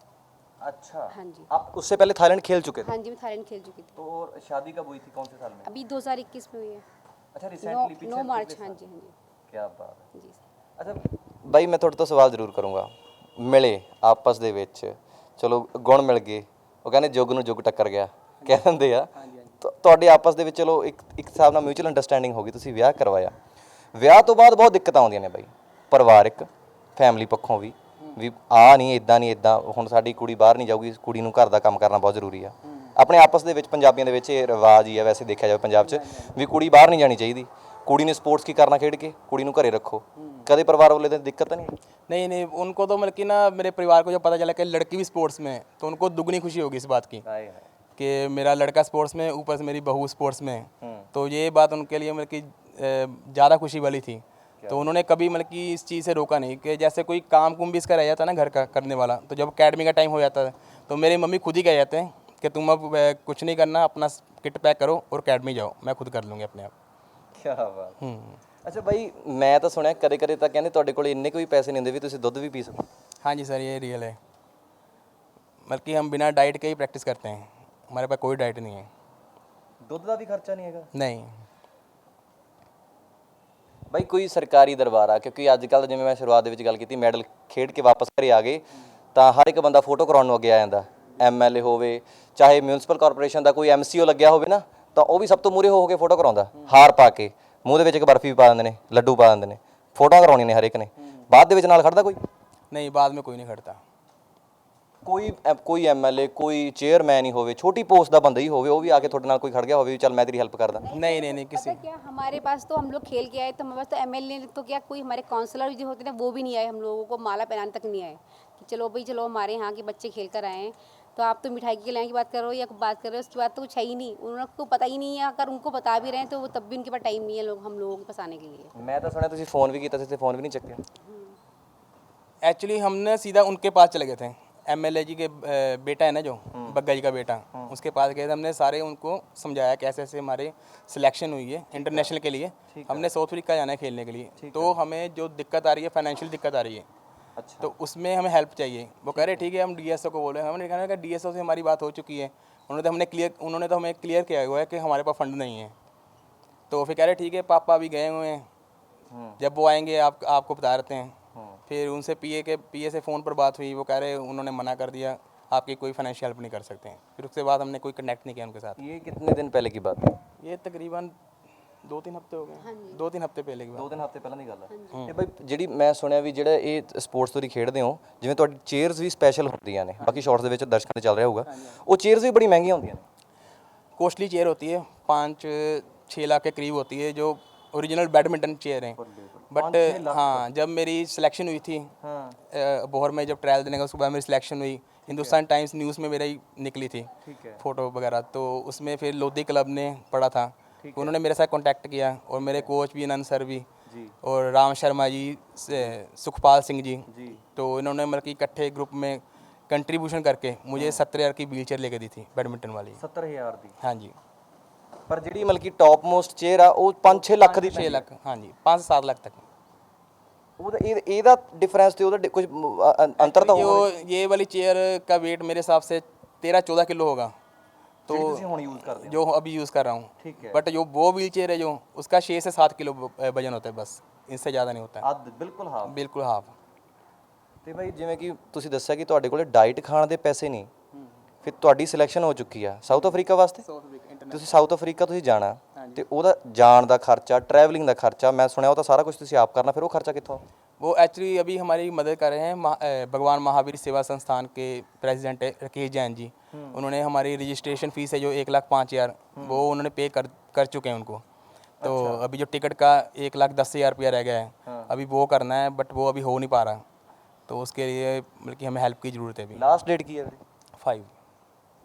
अच्छा। हाँ जी। आप उससे पहले थाईलैंड खेल चुके थे? हाँ जी, मैं थाईलैंड खेल चुकी थी। तो और शादी कब हुई थी, कौन से साल में? अभी 2021 में हुई है। अच्छा रिसेंटली 9 मार्च। हाँ जी, हाँ जी। क्या बात है। जी सर। ਅੱਛਾ ਬਾਈ ਮੈਂ ਤੁਹਾਡੇ ਤੋਂ ਸਵਾਲ ਜ਼ਰੂਰ ਕਰੂੰਗਾ। ਮਿਲੇ ਆਪਸ ਦੇ ਵਿੱਚ, ਚਲੋ ਗੁਣ ਮਿਲ ਗਏ, ਉਹ ਕਹਿੰਦੇ ਜੁਗ ਨੂੰ ਜੁਗ ਟੱਕਰ ਗਿਆ ਕਹਿ ਦਿੰਦੇ ਆ। ਤੁਹਾਡੇ ਆਪਸ ਦੇ ਵਿੱਚ ਚਲੋ ਇੱਕ ਹਿਸਾਬ ਨਾਲ ਮਿਊਚੁਅਲ ਅੰਡਰਸਟੈਂਡਿੰਗ ਹੋ ਗਈ, ਤੁਸੀਂ ਵਿਆਹ ਕਰਵਾਇਆ। ਵਿਆਹ ਤੋਂ ਬਾਅਦ ਬਹੁਤ ਦਿੱਕਤਾਂ ਆਉਂਦੀਆਂ ਨੇ ਬਾਈ, ਪਰਿਵਾਰਿਕ ਫੈਮਿਲੀ ਪੱਖੋਂ ਵੀ ਆ ਨਹੀਂ ਇਦਾਂ ਨਹੀਂ ਇਦਾਂ, ਹੁਣ ਸਾਡੀ ਕੁੜੀ ਬਾਹਰ ਨਹੀਂ ਜਾਊਗੀ, ਕੁੜੀ ਨੂੰ ਘਰ ਦਾ ਕੰਮ ਕਰਨਾ ਬਹੁਤ ਜ਼ਰੂਰੀ ਆ। ਆਪਣੇ ਆਪਸ ਦੇ ਵਿੱਚ ਪੰਜਾਬੀਆਂ ਦੇ ਵਿੱਚ ਇਹ ਰਿਵਾਜ ਹੀ ਆ, ਵੈਸੇ ਦੇਖਿਆ ਜਾਵੇ ਪੰਜਾਬ 'ਚ ਵੀ ਕੁੜੀ ਬਾਹਰ ਨਹੀਂ ਜਾਣੀ ਚਾਹੀਦੀ, कुड़ी ने स्पोर्ट्स की करना खेड के कुड़ी नूं घरे रखो। कदे परिवार वाले दिन दिक्कत नहीं? नहीं, उनको तो मतलब कि ना मेरे परिवार को जब पता चला कि लड़की भी स्पोर्ट्स में है तो उनको दुगनी खुशी होगी इस बात की कि मेरा लड़का स्पोर्ट्स में, ऊपर से मेरी बहू स्पोर्ट्स में है। तो ये बात उनके लिए मतलब कि ज़्यादा खुशी वाली थी। तो उन्होंने कभी मतलब कि इस चीज़ से रोका नहीं कि जैसे कोई काम कुम भी इसका रह जाता है ना घर का करने वाला, तो जब अकेडमी का टाइम हो जाता है तो मेरी मम्मी खुद ही कह जाते हैं कि तुम अब कुछ नहीं करना, अपना किट पैक करो और अकेडमी जाओ, मैं खुद कर लूँगी अपने आप। क्या बात। अच्छा भाई मैं तो सुनिया कदे कदे ਤਾਂ ਕਹਿੰਦੇ ਤੁਹਾਡੇ ਕੋਲ ਇੰਨੇ ਕੋਈ ਪੈਸੇ ਨਹੀਂ ਹੁੰਦੇ ਵੀ ਤੁਸੀਂ ਦੁੱਧ ਵੀ ਪੀ ਸਕੋ। हाँ जी सर, ये रियल है। मतलब कि हम बिना डाइट के ही प्रैक्टिस करते हैं, हमारे पास कोई डाइट नहीं है। ਦੁੱਧ ਦਾ ਵੀ ਖਰਚਾ ਨਹੀਂ ਹੈਗਾ? नहीं। ਬਾਈ ਕੋਈ ਸਰਕਾਰੀ ਦਰਬਾਰ ਆ, ਕਿਉਂਕਿ ਅੱਜ ਕੱਲ ਜਿਵੇਂ ਮੈਂ ਸ਼ੁਰੂਆਤ ਦੇ ਵਿੱਚ ਗੱਲ ਕੀਤੀ, ਮੈਡਲ ਖੇਡ ਕੇ ਵਾਪਸ ਘਰੇ ਆ ਗਏ ਤਾਂ ਹਰ ਇੱਕ ਬੰਦਾ ਫੋਟੋ ਕਰਾਉਣ ਨੂੰ ਅੱਗੇ ਆ ਜਾਂਦਾ। MLA ਹੋਵੇ ਚਾਹੇ ਮਿਊਨਿਸਪਲ ਕਾਰਪੋਰੇਸ਼ਨ ਦਾ ਕੋਈ MCO ਲੱਗਿਆ ਹੋਵੇ ਨਾ, ਤਾਂ ਉਹ ਵੀ ਸਭ ਤੋਂ ਮੂਹਰੇ ਹੋ ਕੇ ਫੋਟੋ ਕਰਾਉਂਦਾ, ਹਾਰ ਪਾ ਕੇ ਮੂੰਹ ਦੇ ਵਿੱਚ ਇੱਕ ਬਰਫੀ ਵੀ ਪਾ ਦਿੰਦੇ ਨੇ, ਲੱਡੂ ਪਾ ਦਿੰਦੇ ਨੇ, ਫੋਟੋਆਂ ਕਰਾਉਣੀਆਂ ਨੇ ਹਰ ਇੱਕ ਨੇ। ਬਾਅਦ ਦੇ ਵਿੱਚ ਨਾਲ ਖੜਦਾ ਕੋਈ? नहीं, बाद में कोई नहीं खड़ता। ਕੋਈ MLA ਕੋਈ ਚੇਅਰਮੈਨ ਹੀ ਹੋਵੇ, ਛੋਟੀ ਪੋਸਟ ਦਾ ਬੰਦਾ ਹੀ ਹੋਵੇ, ਉਹ ਵੀ ਆ ਕੇ ਤੁਹਾਡੇ ਨਾਲ ਕੋਈ ਖੜ ਗਿਆ ਹੋਵੇ ਵੀ ਚੱਲ मैं तेरी हेल्प करदा? नहीं किसी। पता क्या, हमारे पास तो हम लोग खेल के आए, तो हमारे पास तो MLA तो क्या, कोई हमारे काउंसलर जो होते हैं वो भी नहीं आए, हम लोगों को माला पहनाने तक नहीं आए कि चलो भाई चलो हमारे यहाँ के बच्चे खेल कर आए हैं, तो आप तो मिठाई खिलाने की बात कर रहे हो या बात कर रहे हो, उसकी बात तो कुछ है ही नहीं। उनको पता ही नहीं है, अगर उनको बता भी रहे हैं तो वो तब भी उनके पास टाइम नहीं है हम लोगों के पास आने के लिए। ਮੈਂ ਤਾਂ ਸੁਣਿਆ ਤੁਸੀਂ ਫੋਨ ਵੀ ਕੀਤਾ ਸੀ ਤੇ ਫੋਨ ਵੀ ਨਹੀਂ ਚੱਕਿਆ। एक्चुअली हमने सीधा उनके पास चले गए थे, MLA जी के बेटा है ना जो बग्गा जी का बेटा, उसके पास गए थे। हमने सारे उनको समझाया कि ऐसे ऐसे हमारे सिलेक्शन हुई है इंटरनेशनल के लिए, हमने साउथ अफ्रीका जाना है खेलने के लिए, तो हमें जो दिक्कत आ रही है फाइनेंशियल दिक्कत आ रही है, अच्छा। तो उसमें हमें हेल्प चाहिए। वो कह रहे ठीक है हम DSO को बोले, हमने कहा कि DSO से हमारी बात हो चुकी है, उन्होंने तो हमें क्लियर किया हुआ है कि हमारे पास फंड नहीं है। तो फिर कह रहे ठीक है पापा अभी गए हुए हैं, जब वो आएंगे आपको बता देते हैं। फिर उनसे PA से फ़ोन पर बात हुई, वो कह रहे उन्होंने मना कर दिया, आपकी कोई फाइनेंशियल हेल्प नहीं कर सकते हैं। फिर उसके बाद हमने कोई कनेक्ट नहीं किया उनके साथ। ये कितने दिन पहले की बात है? ये तकरीबन 2-3 हफ्ते हो गए। 2-3 हफ्ते पहले की बात। 2 ਦਿਨ ਹਫ਼ਤੇ ਪਹਿਲਾਂ ਦੀ ਗੱਲ ਹੈ। ਤੇ ਬਾਈ ਜਿਹੜੀ ਮੈਂ ਸੁਣਿਆ ਵੀ ਜਿਹੜਾ ਇਹ ਸਪੋਰਟਸ ਤੁਸੀਂ ਖੇਡਦੇ ਹੋ, ਜਿਵੇਂ ਤੁਹਾਡੀ ਚੇਅਰਸ ਵੀ ਸਪੈਸ਼ਲ ਹੁੰਦੀਆਂ ਨੇ, ਬਾਕੀ ਸ਼ਾਰਟਸ ਦੇ ਵਿੱਚ ਦਰਸ਼ਕਾਂ ਦੇ ਚੱਲ ਰਿਹਾ ਹੋਊਗਾ, ਉਹ ਚੇਅਰਸ ਵੀ ਬੜੀ ਮਹਿੰਗੀਆਂ ਹੁੰਦੀਆਂ ਨੇ। कॉस्टली चेयर होती है, 5-6 लाख के करीब होती है, जो ओरिजिनल बैडमिंटन चेयर हैं। बट हाँ, जब मेरी सिलेक्शन हुई थी अबोहर में, जब ट्रायल देने का उसके बाद मेरी सिलेक्शन हुई, हिंदुस्तान टाइम्स न्यूज़ में मेरा ही निकली थी फ़ोटो वगैरह, तो उसमें फिर लोधी क्लब ने पढ़ा था, उन्होंने मेरे साथ कांटेक्ट किया, और मेरे कोच भी आनंद सर भी और राम शर्मा जी, सुखपाल सिंह जी, तो इन्होंने मतलब कि इकट्ठे ग्रुप में कंट्रीब्यूशन करके मुझे 70,000 की व्हील चेयर लेके दी थी बैडमिंटन वाली। 70,000 ਦੀ? हाँ जी। ਪਰ ਜਿਹੜੀ ਮਤਲਬ ਕਿ ਟੌਪ ਮੋਸਟ ਚੇਅਰ ਆ ਉਹ 5-6 ਲੱਖ ਦੀ 6 लाख, हाँ जी, 5 से 7 लाख तक। ਉਹਦਾ ਇਹਦਾ ਡਿਫਰੈਂਸ ਤੇ ਉਹਦਾ ਕੁਝ ਅੰਤਰ ਤਾਂ जो ये वाली चेयर का वेट मेरे हिसाब से 13-14 किलो होगा, तो ਤੁਸੀਂ ਹੁਣ ਯੂਜ਼ ਕਰਦੇ ਹੋ। जो अभी यूज़ कर रहा हूँ। ठीक है। बट जो वो व्हील चेयर है जो, उसका 6 से 7 किलो वजन होता है, बस इससे ज़्यादा नहीं होता है। ਅੱਧ ਬਿਲਕੁਲ ਹਾਫ। बिल्कुल हाफ। ਤੇ ਬਾਈ ਜਿਵੇਂ ਕਿ ਤੁਸੀਂ ਦੱਸਿਆ ਕਿ ਤੁਹਾਡੇ ਕੋਲੇ ਡਾਈਟ ਖਾਣ ਦੇ ਪੈਸੇ ਨਹੀਂ, ਫਿਰ ਤੁਹਾਡੀ ਸਿਲੈਕਸ਼ਨ ਹੋ ਚੁੱਕੀ ਆ ਸਾਊਥ ਅਫਰੀਕਾ ਵਾਸਤੇ, ਤੁਸੀਂ ਸਾਊਥ ਅਫਰੀਕਾ ਤੁਸੀਂ ਜਾਣਾ, ਤੇ ਉਹਦਾ ਜਾਣ ਦਾ ਖਰਚਾ, ਟਰੈਵਲਿੰਗ ਦਾ ਖਰਚਾ, ਮੈਂ ਸੁਣਿਆ ਉਹ ਤਾਂ ਸਾਰਾ ਕੁਝ ਤੁਸੀਂ ਆਪ ਕਰਨਾ, ਫਿਰ ਉਹ ਖਰਚਾ ਕਿੱਥੋਂ? वो एक्चुअली अभी हमारी मदद कर रहे हैं भगवान महावीर सेवा संस्थान के प्रेसिडेंट है राकेश जैन जी। उन्होंने हमारी रजिस्ट्रेशन फ़ीस है जो 1,05,000 वो उन्होंने पे कर चुके हैं उनको। तो अभी जो टिकट का 1,10,000 रुपया रह गया है, अभी वो करना है, बट वो अभी हो नहीं पा रहा, तो उसके लिए मतलब कि हमें हेल्प की ज़रूरत है अभी। ਲਾਸਟ ਡੇਟ ਕੀ ਹੈ ਵੀਰੇ? 5।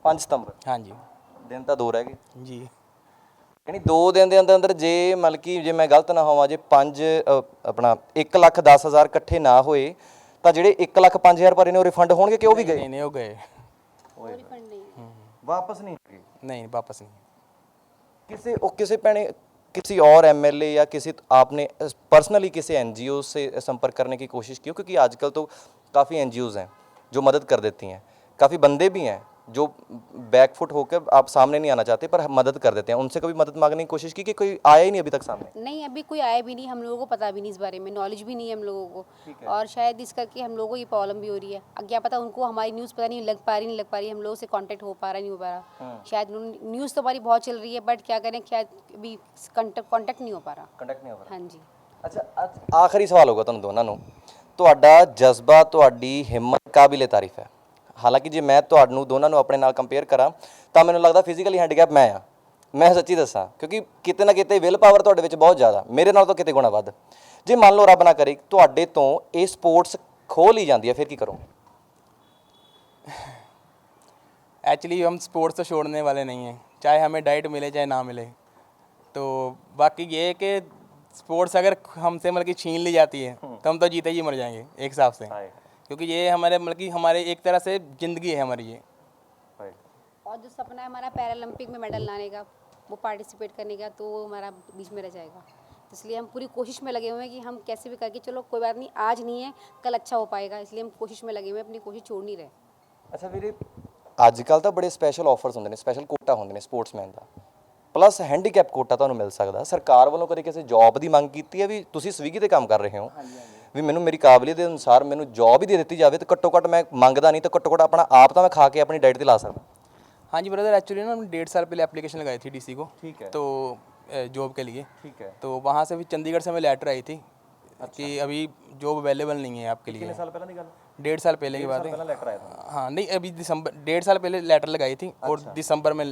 5 ਸਤੰਬਰ। हाँ जी। ਦਿਨ ਤਾਂ 2 ਰਹਿ ਗਏ। जी। ਯਾਨੀ 2 ਦਿਨ ਦੇ ਅੰਦਰ ਅੰਦਰ ਜੇ ਮਤਲਬ ਕਿ ਜੇ ਮੈਂ ਗਲਤ ਨਾ ਹੋਵਾਂ, ਜੇ 1,10,000 ਇਕੱਠੇ ਨਾ ਹੋਏ ਤਾਂ ਜਿਹੜੇ 1,05,000 ਭਰੇ ਨੇ ਉਹ ਰਿਫੰਡ ਹੋਣਗੇ ਕਿ ਉਹ ਵੀ ਗਏ? नहीं नहीं, हो गए। कोई रिफंड नहीं। ਵਾਪਸ ਨਹੀਂ ਹੋਣਗੇ? नहीं, वापस नहीं। किसी पैने किसी और एमएलए या किसी आपने पर्सनली किसी एनजीओ से संपर्क करने की कोशिश की हो? क्योंकि आजकल तो काफ़ी एनजीओज़ हैं जो मदद कर देती हैं, काफ़ी बंदे भी हैं जो बैकफुट होकर आप सामने नहीं आना चाहते पर मदद कर देते हैं, उनसे कभी मदद मांगने की कोशिश की कि कोई आया ही नहीं अभी तक सामने? नहीं, अभी कोई आया भी नहीं, हम लोगों को पता भी नहीं इस बारे में, नॉलेज भी नहीं है हम लोगों को, और शायद इस करके हम लोगों को ये प्रॉब्लम भी हो रही है। अब क्या पता उनको हमारी न्यूज़ पता नहीं लग पा रही, नहीं लग पा रही, हम लोगों से कांटेक्ट हो पा रहा नहीं हो पा रहा, शायद न्यूज़ तो हमारी बहुत चल रही है, बट क्या करें, क्या अभी कांटेक्ट नहीं हो पा रहा। ਕੰਟੈਕਟ ਨਹੀਂ ਹੋ ਰਿਹਾ? हाँ जी। ਅੱਛਾ, ਆਖਰੀ ਸਵਾਲ ਹੋਗਾ ਤੁਹਾਨੂੰ ਦੋਨਾਂ ਨੂੰ, ਤੁਹਾਡਾ ਜਜ਼ਬਾ, ਤੁਹਾਡੀ ਹਿੰਮਤ ਕਾਬਿਲੇ ਤਾਰੀਫ ਹੈ। ਹਾਲਾਂਕਿ ਜੇ ਮੈਂ ਤੁਹਾਨੂੰ ਦੋਨਾਂ ਨੂੰ ਆਪਣੇ ਨਾਲ ਕੰਪੇਅਰ ਕਰਾਂ ਤਾਂ ਮੈਨੂੰ ਲੱਗਦਾ ਫਿਜ਼ੀਕਲੀ ਹੈਂਡੀਕੈਪ ਮੈਂ ਆ, ਮੈਂ ਸੱਚੀ ਦੱਸਾਂ, ਕਿਉਂਕਿ ਕਿਤੇ ਨਾ ਕਿਤੇ ਵਿਲ ਪਾਵਰ ਤੁਹਾਡੇ ਵਿੱਚ ਬਹੁਤ ਜ਼ਿਆਦਾ, ਮੇਰੇ ਨਾਲ ਤਾਂ ਕਿਤੇ ਗੁਣਾ ਵੱਧ। ਜੇ ਮੰਨ ਲਓ ਰੱਬ ਨਾ ਕਰੇ ਤੁਹਾਡੇ ਤੋਂ ਇਹ ਸਪੋਰਟਸ ਖੋਹ ਲਈ ਜਾਂਦੀ ਹੈ, ਫਿਰ ਕੀ ਕਰੋਗੇ? एक्चुअली हम स्पोर्ट्स तो छोड़ने वाले नहीं हैं, चाहे हमें डाइट मिले चाहे ना मिले। तो बाकी ये है कि स्पोर्ट्स अगर हमसे मतलब कि छीन ली जाती है तो हम तो जीते ही मर जाएंगे एक हिसाब से, क्योंकि ये हमारे मतलब कि हमारे एक तरह से ज़िंदगी है हमारी ये। और जो सपना है हमारा पैरालंपिक में मेडल लाने का, वो पार्टिसिपेट करने का, तो वो हमारा बीच में रह जाएगा। इसलिए हम पूरी कोशिश में लगे हुए हैं कि हम कैसे भी करके, चलो कोई बात नहीं, आज नहीं है कल अच्छा हो पाएगा, इसलिए हम कोशिश में लगे हुए हैं, अपनी कोशिश छोड़ नहीं रहे। ਅੱਛਾ ਵੀਰੇ, ਅੱਜ ਕੱਲ੍ਹ ਤਾਂ ਬੜੇ ਸਪੈਸ਼ਲ ਆਫਰਸ ਹੁੰਦੇ ਨੇ, ਸਪੈਸ਼ਲ ਕੋਟਾ ਹੁੰਦੇ ਨੇ ਸਪੋਰਟਸਮੈਨ ਦਾ, ਪਲੱਸ ਹੈਂਡੀਕੈਪ ਕੋਟਾ ਤੁਹਾਨੂੰ ਮਿਲ ਸਕਦਾ। ਸਰਕਾਰ ਵੱਲੋਂ ਕਦੇ ਕਿਸੇ ਜੌਬ ਦੀ ਮੰਗ ਕੀਤੀ ਹੈ ਵੀ ਤੁਸੀਂ ਸਵੀਗੀ ਤੇ ਕੰਮ ਕਰ ਰਹੇ ਹੋ, ਵੀ ਮੈਨੂੰ ਮੇਰੀ ਕਾਬਲੀਅਤ ਦੇ ਅਨੁਸਾਰ ਮੈਨੂੰ ਜੌਬ ਹੀ ਦੇ ਦਿੱਤੀ ਜਾਵੇ, ਤਾਂ ਘੱਟੋ ਘੱਟ ਮੈਂ ਮੰਗਦਾ ਨਹੀਂ, ਤਾਂ ਘੱਟੋ ਘੱਟ ਆਪਣਾ ਆਪ ਤਾਂ ਮੈਂ ਖਾ ਕੇ ਆਪਣੀ ਡਾਈਟ ਤੇ ਲਾ ਸਕਦਾ। हाँ जी ब्रदर, एक्चुअली ना हमने 1.5 साल पहले एप्लीकेशन लगाई थी डीसी को, ठीक है। तो जॉब के लिए, ठीक है। तो वहाँ से भी चंडीगढ़ से हमें लेटर आई थी कि अभी जॉब अवेलेबल नहीं है आपके लिए। ਕਿੰਨੇ ਸਾਲ ਪਹਿਲਾਂ ਦੀ ਗੱਲ? 1.5 साल पहले की बात है। ਪਹਿਲਾਂ ਲੈਟਰ ਆਇਆ था? हाँ नहीं, अभी दिसंबर 1.5 साल पहले लेटर लगाई थी, और दिसंबर में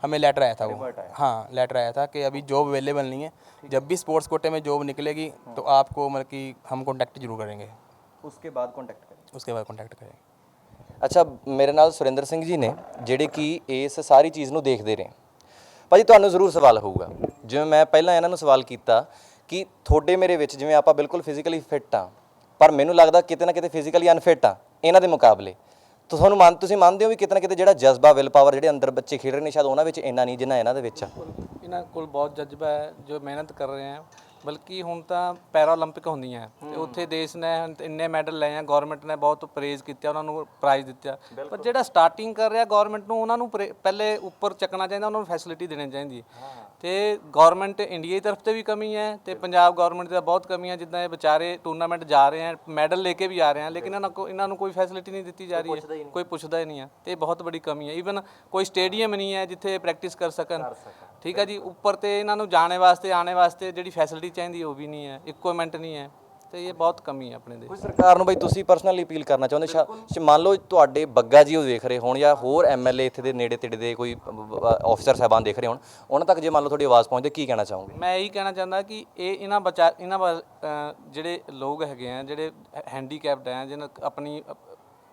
हमें लेटर आया था वो। हाँ, लेटर आया था कि अभी जॉब अवेलेबल नहीं है, जब भी स्पोर्ट्स कोटे में जॉब निकलेगी तो आपको मतलब कि हम कॉन्टैक्ट जरूर करेंगे। उसके बाद कॉन्टैक्ट करें? उसके बाद कॉन्टैक्ट करेंगे। ਅੱਛਾ, ਮੇਰੇ ਨਾਲ ਸੁਰਿੰਦਰ ਸਿੰਘ ਜੀ ਨੇ ਜਿਹੜੇ ਕਿ ਇਸ ਸਾਰੀ ਚੀਜ਼ ਨੂੰ ਦੇਖਦੇ ਰਹੇ। ਭਾਜੀ ਤੁਹਾਨੂੰ ਜ਼ਰੂਰ ਸਵਾਲ ਹੋਊਗਾ, ਜਿਵੇਂ ਮੈਂ ਪਹਿਲਾਂ ਇਹਨਾਂ ਨੂੰ ਸਵਾਲ ਕੀਤਾ ਕਿ ਤੁਹਾਡੇ ਮੇਰੇ ਵਿੱਚ, ਜਿਵੇਂ ਆਪਾਂ ਬਿਲਕੁਲ ਫਿਜ਼ੀਕਲੀ ਫਿੱਟ ਆ, ਪਰ ਮੈਨੂੰ ਲੱਗਦਾ ਕਿਤੇ ਨਾ ਕਿਤੇ ਫਿਜ਼ੀਕਲੀ ਅਨਫਿਟ ਆ ਇਹਨਾਂ ਦੇ ਮੁਕਾਬਲੇ। ਤੁਸੀਂ ਮੰਨਦੇ ਹੋ ਵੀ ਕਿਤੇ ਨਾ ਕਿਤੇ ਜਿਹੜਾ ਜਜ਼ਬਾ, ਵਿਲ ਪਾਵਰ ਜਿਹੜੇ ਅੰਦਰ ਬੱਚੇ ਖੇਡ ਰਹੇ ਨੇ, ਸ਼ਾਇਦ ਉਹਨਾਂ ਵਿੱਚ ਇੰਨਾ ਨਹੀਂ ਜਿੰਨਾ ਇਹਨਾਂ ਦੇ ਵਿੱਚ ਆ? ਇਹਨਾਂ ਕੋਲ ਬਹੁਤ ਜਜ਼ਬਾ ਹੈ, ਜੋ ਮਿਹਨਤ ਕਰ ਰਹੇ ਆ। ਬਲਕਿ ਹੁਣ ਤਾਂ ਪੈਰਾਲੰਪਿਕ ਹੁੰਦੀਆਂ ਤੇ ਉੱਥੇ ਦੇਸ਼ ਨੇ ਇੰਨੇ ਮੈਡਲ ਲਏ ਆ, ਗਵਰਨਮੈਂਟ ਨੇ ਬਹੁਤ ਪ੍ਰੇਜ਼ ਕੀਤਾ, ਉਹਨਾਂ ਨੂੰ ਪ੍ਰਾਈਜ਼ ਦਿੱਤਾ। ਪਰ ਜਿਹੜਾ ਸਟਾਰਟਿੰਗ ਕਰ ਰਿਹਾ ਗਵਰਨਮੈਂਟ ਨੂੰ, ਉਹਨਾਂ ਨੂੰ ਪਹਿਲੇ ਉੱਪਰ ਚੱਕਣਾ ਚਾਹੀਦਾ, ਉਹਨਾਂ ਨੂੰ ਫੈਸਿਲਿਟੀ ਦੇਣੀ ਚਾਹੀਦੀ। ਤੇ ਗਵਰਨਮੈਂਟ ਇੰਡੀਆ ਦੀ ਤਰਫ ਤੇ ਵੀ ਕਮੀ ਹੈ ਤੇ ਪੰਜਾਬ ਗਵਰਨਮੈਂਟ ਦੀ ਤਾਂ ਬਹੁਤ ਕਮੀ ਹੈ। ਜਿੱਦਾਂ ਇਹ ਵਿਚਾਰੇ ਟੂਰਨਾਮੈਂਟ ਜਾ ਰਹੇ ਆ, ਮੈਡਲ ਲੈ ਕੇ ਵੀ ਆ ਰਹੇ ਆ, ਲੇਕਿਨ ਇਹਨਾਂ ਨੂੰ ਕੋਈ ਫੈਸਿਲਿਟੀ ਨਹੀਂ ਦਿੱਤੀ ਜਾ ਰਹੀ ਹੈ, ਕੋਈ ਪੁੱਛਦਾ ਹੀ ਨਹੀਂ ਹੈ ਤੇ ਇਹ ਬਹੁਤ ਬੜੀ ਕਮੀ ਹੈ। ਈਵਨ ਕੋਈ ਸਟੇਡੀਅਮ ਨਹੀਂ ਹੈ ਜਿੱਥੇ ਪ੍ਰੈਕਟਿਸ ਕਰ ਸਕਣ, ਠੀਕ ਹੈ ਜੀ। ਉੱਪਰ ਤੇ ਇਹਨਾਂ ਨੂੰ ਜਾਣੇ ਵਾਸਤੇ ਆਣੇ ਵਾਸਤੇ ਜਿਹੜੀ ਫੈਸਿਲਿਟੀ ਚਾਹੀਦੀ ਉਹ ਵੀ ਨਹੀਂ ਹੈ, ਇਕੁਇਪਮੈਂਟ ਨਹੀਂ ਹੈ ਤੇ ਇਹ ਬਹੁਤ ਕਮੀ ਹੈ ਆਪਣੇ ਦੇ। ਕੋਈ ਸਰਕਾਰ ਨੂੰ ਬਈ ਤੁਸੀਂ ਪਰਸਨਲੀ ਅਪੀਲ ਕਰਨਾ ਚਾਹੁੰਦੇ, ਮੰਨ ਲਓ ਤੁਹਾਡੇ ਬੱਗਾ ਜੀ ਉਹ ਦੇਖ ਰਹੇ ਹੋਣ ਜਾਂ ਹੋਰ ਐਮਐਲਏ ਇੱਥੇ ਦੇ ਨੇੜੇ ਤੇੜੇ ਦੇ ਕੋਈ ਆਫੀਸਰ ਸਾਹਿਬਾਨ ਦੇਖ ਰਹੇ ਹੋਣ, ਉਹਨਾਂ ਤੱਕ ਜੇ ਮੰਨ ਲਓ ਤੁਹਾਡੀ ਆਵਾਜ਼ ਪਹੁੰਚਦੇ, ਕੀ ਕਹਿਣਾ ਚਾਹੋਗੇ? ਮੈਂ ਇਹੀ ਕਹਿਣਾ ਚਾਹੁੰਦਾ ਕਿ ਇਹ ਜਿਹੜੇ ਲੋਕ ਹੈਗੇ ਆ, ਜਿਹੜੇ ਹੈਂਡੀਕੈਪਡ ਹੈ, ਜਿਹਨਾਂ ਆਪਣੀ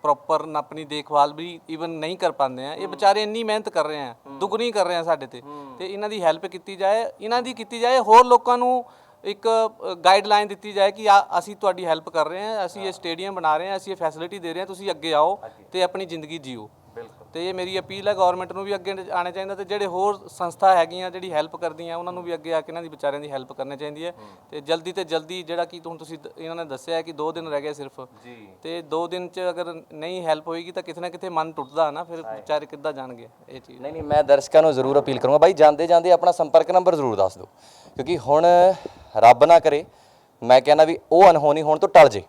ਪ੍ਰੋਪਰ ਆਪਣੀ ਦੇਖਭਾਲ ਵੀ ਈਵਨ ਨਹੀਂ ਕਰ ਪਾਉਂਦੇ ਆ, ਇਹ ਵਿਚਾਰੇ ਇੰਨੀ ਮਿਹਨਤ ਕਰ ਰਹੇ ਆ, ਦੁੱਗਣੀ ਕਰ ਰਹੇ ਆ ਸਾਡੇ ਤੇ ਇਹਨਾਂ ਦੀ ਹੈਲਪ ਕੀਤੀ ਜਾਏ, ਹੋਰ ਲੋਕਾਂ ਨੂੰ ਇੱਕ ਗਾਈਡਲਾਈਨ ਦਿੱਤੀ ਜਾਏ ਕਿ ਅਸੀਂ ਤੁਹਾਡੀ ਹੈਲਪ ਕਰ ਰਹੇ ਹਾਂ, ਅਸੀਂ ਇਹ ਸਟੇਡੀਅਮ ਬਣਾ ਰਹੇ ਹਾਂ, ਅਸੀਂ ਇਹ ਫੈਸਿਲਿਟੀ ਦੇ ਰਹੇ ਹਾਂ, ਤੁਸੀਂ ਅੱਗੇ ਆਓ ਤੇ ਆਪਣੀ ਜ਼ਿੰਦਗੀ ਜੀਓ। ਤੇ ਇਹ ਮੇਰੀ ਅਪੀਲ ਹੈ ਗਵਰਨਮੈਂਟ ਨੂੰ ਵੀ ਅੱਗੇ ਆਉਣਾ ਚਾਹੀਦਾ ਤੇ ਜਿਹੜੇ ਹੋਰ ਸੰਸਥਾ ਹੈਗੀਆਂ ਜਿਹੜੀ ਹੈਲਪ ਕਰਦੀਆਂ ਉਹਨਾਂ ਨੂੰ ਵੀ ਅੱਗੇ ਆ ਕੇ ਇਹਨਾਂ ਦੀ ਵਿਚਾਰਿਆਂ ਦੀ ਹੈਲਪ ਕਰਨੀ ਚਾਹੀਦੀ ਹੈ। ਤੇ ਜਲਦੀ ਤੋਂ ਜਲਦੀ ਜਿਹੜਾ ਕਿ ਤੁਸੀਂ ਇਹਨਾਂ ਨੇ ਦੱਸਿਆ ਕਿ 2 ਦਿਨ ਰਹਿ ਗਏ ਸਿਰਫ, ਤੇ 2 ਦਿਨ 'ਚ ਅਗਰ ਨਹੀਂ ਹੈਲਪ ਹੋਏਗੀ ਤਾਂ ਕਿਤੇ ਨਾ ਕਿਤੇ ਮਨ ਟੁੱਟਦਾ ਨਾ, ਫਿਰ ਵਿਚਾਰੇ ਕਿੱਦਾਂ ਜਾਣਗੇ ਇਹ ਚੀਜ਼। ਨਹੀਂ ਮੈਂ ਦਰਸ਼ਕਾਂ ਨੂੰ ਜ਼ਰੂਰ ਅਪੀਲ ਕਰੂੰਗਾ ਬਾਈ, ਜਾਂਦੇ ਜਾਂਦੇ ਆਪਣਾ ਸੰਪਰਕ ਨੰਬਰ ਜ਼ਰੂਰ ਦੱਸ ਦਿਓ, ਕਿਉਂਕਿ ਹੁਣ ਰੱਬ ਨਾ ਕਰੇ ਮੈਂ ਕਹਿੰਦਾ ਵੀ ਉਹ ਅਨਹੋਣੀ ਹੋਣ ਤੋਂ ਟਲ ਜੇ,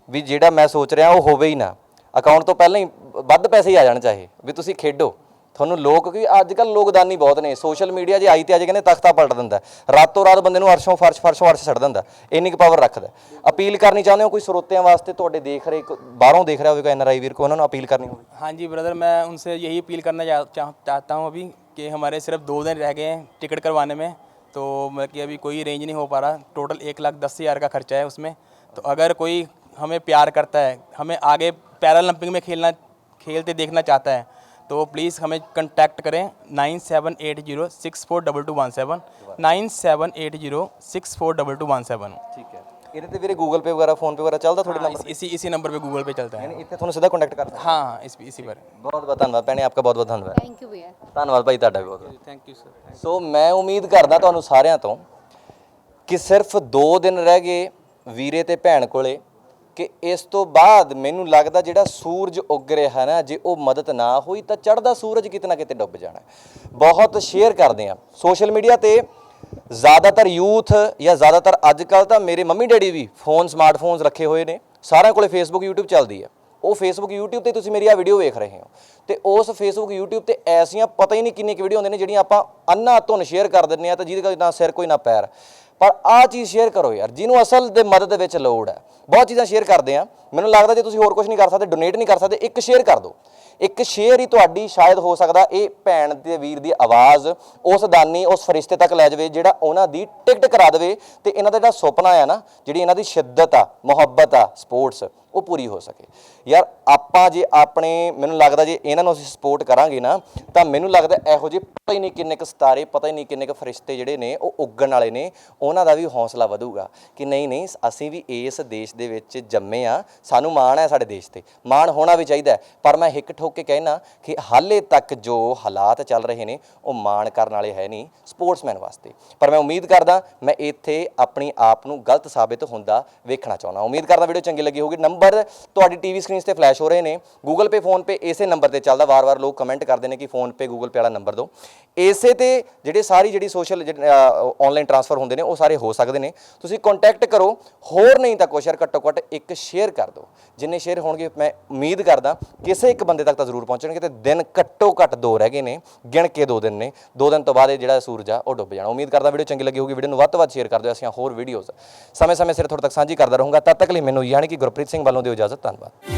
ਵੀ ਜਿਹੜਾ ਮੈਂ ਸੋਚ ਰਿਹਾ ਉਹ ਹੋਵੇ ਹੀ ਨਾ, ਅਕਾਊਂਟ ਤੋਂ ਪਹਿਲਾਂ ਹੀ ਵੱਧ ਪੈਸੇ ਹੀ ਆ ਜਾਣ, ਚਾਹੇ ਵੀ ਤੁਸੀਂ ਖੇਡੋ। ਤੁਹਾਨੂੰ ਲੋਕ, ਕਿਉਂਕਿ ਅੱਜ ਕੱਲ੍ਹ ਲੋਕਦਾਨੀ ਬਹੁਤ ਨੇ, ਸੋਸ਼ਲ ਮੀਡੀਆ ਜੇ ਆਈ ਤੇ ਅੱਜ ਕਹਿੰਦੇ ਤਖਤਾ ਪਲਟ ਦਿੰਦਾ, ਰਾਤੋਂ ਰਾਤ ਬੰਦੇ ਨੂੰ ਅਰਸ਼ੋਂ ਫਰਸ਼ ਛੱਡ ਦਿੰਦਾ, ਇੰਨੀ ਕੁ ਪਾਵਰ ਰੱਖਦਾ। ਅਪੀਲ ਕਰਨੀ ਚਾਹੁੰਦੇ ਹੋ ਕੋਈ ਸਰੋਤਿਆਂ ਵਾਸਤੇ, ਤੁਹਾਡੇ ਦੇਖ ਰਹੇ ਬਾਹਰੋਂ ਦੇਖ ਰਿਹਾ ਹੋਵੇਗਾ NRI ਵੀਰ ਕੋ, ਉਹਨਾਂ ਨੂੰ ਅਪੀਲ ਕਰਨੀ ਹੋਵੇ? हाँ जी ब्रदर, मैं उनसे यही अपील करना चाहता हूँ अभी कि हमारे सिर्फ 2 दिन रह गए हैं टिकट करवाने में, तो मतलब कि अभी कोई रेंज नहीं हो पा रहा। टोटल 1,10,000 का खर्चा है उसमें। तो अगर कोई हमें प्यार करता है, हमें आगे पैरालंपिक में खेलते देखना चाहता है, तो प्लीज़ हमें कंटैक्ट करें 9780642217 9780642217। ਠੀਕ ਹੈ, ਇਹਦੇ ਤੇ ਵੀਰੇ ਗੂਗਲ ਪੇ ਵਗੈਰਾ ਫੋਨ ਪੇ ਵਗੈਰਾ ਚੱਲਦਾ ਤੁਹਾਡੇ ਨਾਲ? इसी नंबर पे गूगल पे चलता है। ਇੱਥੇ ਤੁਹਾਨੂੰ ਸਿੱਧਾ ਕੰਟੈਕਟ ਕਰਦਾ? हाँ इसी पर। ਬਹੁਤ ਬਹੁਤ ਧੰਨਵਾਦ ਭੈਣੇ, ਆਪਕਾ ਬਹੁਤ ਬਹੁਤ ਧੰਨਵਾਦ। थैंक यू भैया। ਧੰਨਵਾਦ ਭਾਈ ਤੁਹਾਡਾ ਵੀ ਬਹੁਤ। Thank you sir. ਸੋ ਮੈਂ ਉਮੀਦ ਕਰਦਾ ਤੁਹਾਨੂੰ ਸਾਰਿਆਂ ਤੋਂ ਕਿ ਸਿਰਫ 2 ਦਿਨ ਰਹਿ ਗਏ ਵੀਰੇ ਤੇ ਭੈਣ ਕੋਲੇ, ਕਿ ਇਸ ਤੋਂ ਬਾਅਦ ਮੈਨੂੰ ਲੱਗਦਾ ਜਿਹੜਾ ਸੂਰਜ ਉੱਗ ਰਿਹਾ ਨਾ, ਜੇ ਉਹ ਮਦਦ ਨਾ ਹੋਈ ਤਾਂ ਚੜ੍ਹਦਾ ਸੂਰਜ ਕਿਤੇ ਨਾ ਕਿਤੇ ਡੁੱਬ ਜਾਣਾ। ਬਹੁਤ ਸ਼ੇਅਰ ਕਰਦੇ ਆ ਸੋਸ਼ਲ ਮੀਡੀਆ ਤੇ, ਜ਼ਿਆਦਾਤਰ ਯੂਥ ਜਾਂ ਜ਼ਿਆਦਾਤਰ ਅੱਜ ਕੱਲ੍ਹ ਤਾਂ ਮੇਰੇ ਮੰਮੀ ਡੈਡੀ ਵੀ ਸਮਾਰਟਫੋਨਸ ਰੱਖੇ ਹੋਏ ਨੇ, ਸਾਰਿਆਂ ਕੋਲੇ ਫੇਸਬੁੱਕ YouTube ਚੱਲਦੀ ਹੈ। ਉਹ ਫੇਸਬੁੱਕ YouTube ਤੇ ਤੁਸੀਂ ਮੇਰੀ ਆ ਵੀਡੀਓ ਵੇਖ ਰਹੇ ਹੋ, ਤੇ ਉਸ ਫੇਸਬੁੱਕ YouTube ਤੇ ਐਸੀਆਂ ਪਤਾ ਹੀ ਨਹੀਂ ਕਿੰਨੇ ਕੁ ਵੀਡੀਓ ਹੁੰਦੇ ਨੇ ਜਿਹੜੀਆਂ ਆਪਾਂ ਅੰਨਾ ਧੁਨ ਸ਼ੇਅਰ ਕਰ ਦਿੰਦੇ ਆ, ਤਾਂ ਜਿਹਦੇ ਕੋਈ ਨਾ ਸਿਰ ਕੋਈ ਨਾ ਪੈਰ। ਪਰ ਆਹ ਚੀਜ਼ ਸ਼ੇਅਰ ਕਰੋ ਯਾਰ, ਜਿਹਨੂੰ ਅਸਲ ਦੇ ਮਦਦ ਵਿੱਚ ਲੋੜ ਹੈ। ਬਹੁਤ ਚੀਜ਼ਾਂ ਸ਼ੇਅਰ ਕਰਦੇ ਆ, ਮੈਨੂੰ ਲੱਗਦਾ ਜੇ ਤੁਸੀਂ ਹੋਰ ਕੁਝ ਨਹੀਂ ਕਰ ਸਕਦੇ, ਡੋਨੇਟ ਨਹੀਂ ਕਰ ਸਕਦੇ, ਇੱਕ ਸ਼ੇਅਰ ਕਰ ਦਿਓ। ਇੱਕ ਸ਼ੇਅਰ ਹੀ ਤੁਹਾਡੀ ਸ਼ਾਇਦ ਹੋ ਸਕਦਾ ਇਹ ਭੈਣ ਤੇ ਵੀਰ ਦੀ ਆਵਾਜ਼ ਉਸ ਦਾਨੀ ਉਸ ਫਰਿਸ਼ਤੇ ਤੱਕ ਲੈ ਜਾਵੇ ਜਿਹੜਾ ਉਹਨਾਂ ਦੀ ਟਿਕਟ ਕਰਾ ਦੇਵੇ, ਤੇ ਇਹਨਾਂ ਦਾ ਜਿਹੜਾ ਸੁਪਨਾ ਆ ਨਾ, ਜਿਹੜੀ ਇਹਨਾਂ ਦੀ ਸ਼ਿੱਦਤ ਆ, ਮੁਹੱਬਤ ਆ ਸਪੋਰਟਸ, ਉਹ ਪੂਰੀ ਹੋ ਸਕੇ। ਯਾਰ ਆਪਾਂ ਜੇ ਆਪਣੇ, ਮੈਨੂੰ ਲੱਗਦਾ ਜੇ ਇਹਨਾਂ ਨੂੰ ਅਸੀਂ ਸਪੋਰਟ ਕਰਾਂਗੇ ਨਾ, ਤਾਂ ਮੈਨੂੰ ਲੱਗਦਾ ਇਹੋ ਜਿਹੇ ਪਤਾ ਹੀ ਨਹੀਂ ਕਿੰਨੇ ਕੁ ਸਿਤਾਰੇ, ਪਤਾ ਹੀ ਨਹੀਂ ਕਿੰਨੇ ਕੁ ਫਰਿਸ਼ਤੇ ਜਿਹੜੇ ਨੇ ਉਹ ਉੱਗਣ ਵਾਲੇ ਨੇ, ਉਹਨਾਂ ਦਾ ਵੀ ਹੌਸਲਾ ਵਧੂਗਾ ਕਿ ਨਹੀਂ ਅਸੀਂ ਵੀ ਇਸ ਦੇਸ਼ ਦੇ ਵਿੱਚ ਜੰਮੇ ਆ, ਸਾਨੂੰ ਮਾਣ ਹੈ ਸਾਡੇ ਦੇਸ਼ ਤੇ, ਮਾਣ ਹੋਣਾ ਵੀ ਚਾਹੀਦਾ। ਪਰ ਮੈਂ ਹਿੱਕ ਠੋਕ ਕੇ ਕਹਿਣਾ ਕਿ ਹਾਲੇ ਤੱਕ ਜੋ ਹਾਲਾਤ ਚੱਲ ਰਹੇ ਨੇ ਉਹ ਮਾਣ ਕਰਨ ਵਾਲੇ ਹੈ ਨਹੀਂ ਸਪੋਰਟਸਮੈਨ ਵਾਸਤੇ। ਪਰ ਮੈਂ ਉਮੀਦ ਕਰਦਾ ਮੈਂ ਇੱਥੇ ਆਪਣੀ ਆਪ ਨੂੰ ਗਲਤ ਸਾਬਿਤ ਹੁੰਦਾ ਵੇਖਣਾ ਚਾਹੁੰਦਾ। ਉਮੀਦ ਕਰਦਾ ਵੀਡੀਓ ਚੰਗੀ ਲੱਗੀ ਹੋਊਗੀ। ਨੰਬਰ ਤੁਹਾਡੀ ਟੀਵੀ ਸਕਰੀਨ ਤੇ ਫਲੈਸ਼ ਹੋ ਰਹੇ ਨੇ, ਗੂਗਲ ਪੇ ਫੋਨ ਪੇ ਇਸੇ ਨੰਬਰ ਤੇ ਚੱਲਦਾ। ਵਾਰ-ਵਾਰ ਲੋਕ ਕਮੈਂਟ ਕਰਦੇ ਨੇ ਕਿ ਫੋਨ ਪੇ ਗੂਗਲ ਪੇ ਵਾਲਾ ਨੰਬਰ ਦਿਓ, ਇਸੇ ਤੇ ਜਿਹੜੀ ਸੋਸ਼ਲ ਆਨਲਾਈਨ ਟ੍ਰਾਂਸਫਰ ਹੁੰਦੇ ਨੇ ਉਹ ਸਾਰੇ ਹੋ ਸਕਦੇ ਨੇ। ਤੁਸੀਂ ਕੰਟੈਕਟ ਕਰੋ, ਹੋਰ ਨਹੀਂ ਤਾਂ ਕੁਛ ਯਾਰ ਘੱਟੋ ਘੱਟ ਇੱਕ ਸ਼ੇਅਰ ਕਰ ਦਿਓ। ਜਿੰਨੇ ਸ਼ੇਅਰ ਹੋਣਗੇ ਮੈਂ ਉਮੀਦ ਕਰਦਾ ਕਿਸੇ ਇੱਕ ਬੰਦੇ ਤੱਕ ਤਾਂ ਜ਼ਰੂਰ ਪਹੁੰਚਣਗੇ। ਤੇ ਦਿਨ ਘੱਟੋ ਘੱਟ 2 ਰਹਿ ਗਏ ਨੇ, ਗਿਣ ਕੇ 2 ਦਿਨ ਨੇ, 2 ਦਿਨ ਤੋਂ ਬਾਅਦ ਇਹ ਜਿਹੜਾ ਸੂਰਜ ਆ ਉਹ ਡੁੱਬ ਜਾਣਾ। ਉਮੀਦ ਕਰਦਾ ਵੀਡੀਓ ਚੰਗੀ ਲੱਗੀ ਹੋਊਗੀ। ਵੀਡੀਓ ਨੂੰ ਵੱਧ ਤੋਂ ਵੱਧ ਸ਼ੇਅਰ ਕਰ ਦਿਓ। ਅਸੀਂ ਹੋਰ ਵੀਡੀਓਜ਼ ਸਮੇਂ-ਸਮੇਂ ਸਿਰ ਤੁਹਾਡੇ ਤੱਕ ਸਾਂਝੀ ਕਰਦਾ ਰਹੂੰਗਾ। ਤਦ ਤੱਕ ਲਈ ਮੈਨੂੰ ਯਾਨੀ ਕਿ ਗੁਰਪ੍ਰੀਤ ਸਿੰਘ ਵੱਲੋਂ ਦਿਓ ਇਜਾਜ਼ਤ। ਧੰਨਵਾਦ।